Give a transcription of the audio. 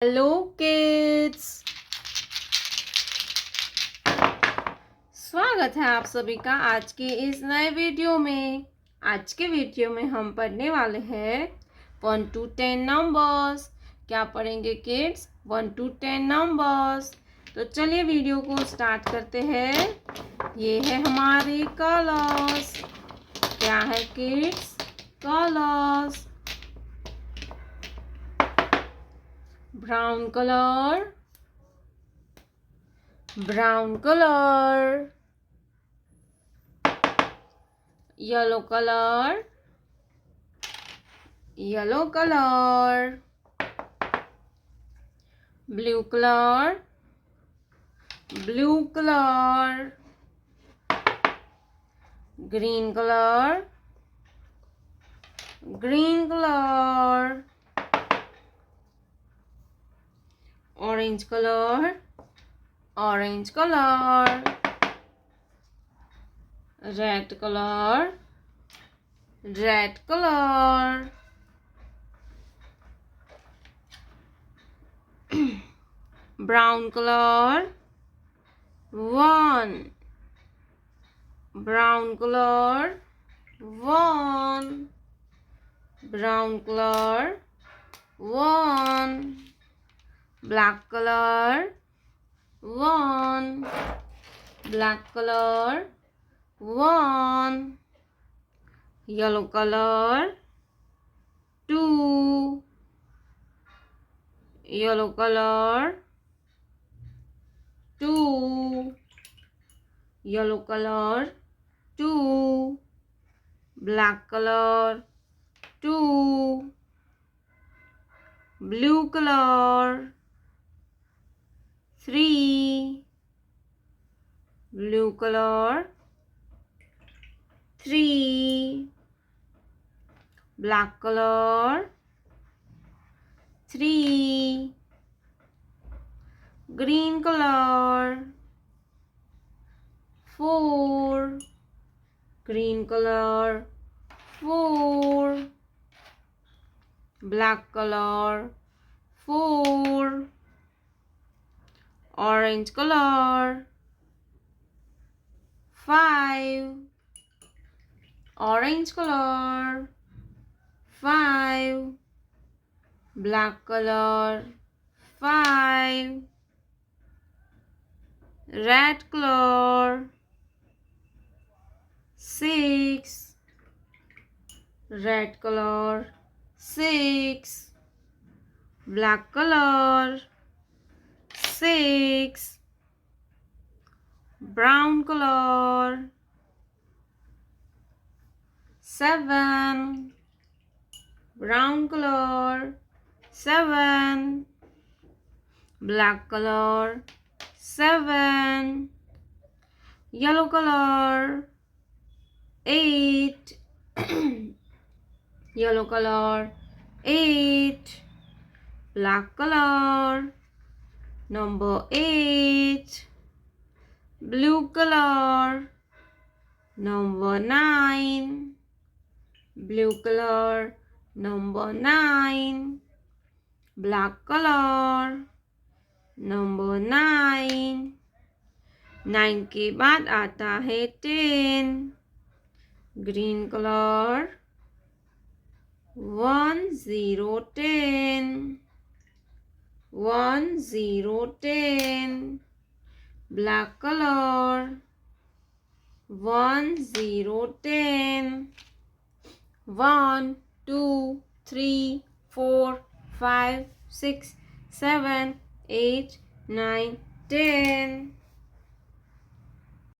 Hello kids, स्वागत है आप सभी का आज के इस नए वीडियो में। आज के वीडियो में हम पढ़ने वाले हैं 1 to 10 नंबर्स। क्या पढ़ेंगे किड्स? 1 to 10 numbers. तो चलिए वीडियो को स्टार्ट करते हैं। ये है हमारे कलर्स। क्या है kids? Colours. brown color, brown color, yellow color, yellow color, blue color, blue color, green color, green color, orange color, orange color, red color, red color, brown color, 1, brown color, 1, brown color, 1, black color, 1, black color, 1, yellow color, 2, yellow color, 2, yellow color, 2, black color, 2, blue color, 3, blue color, 3, black color, 3, green color, 4, green color, 4, black color, 4, orange color, 5, orange color, 5, black color, 5, red color, 6, red color, 6, black color, 6, brown color, 7, brown color, 7, black color, 7, yellow color, 8, yellow color, 8, black color, number 8, blue color, number 9, blue color, number 9, black color, number 9, 9 के बाद आता है 10, green color, 1 0 10, 1 0 10, black color, 1 0 10, 1 2 3 4 5 6 7 8 9 10.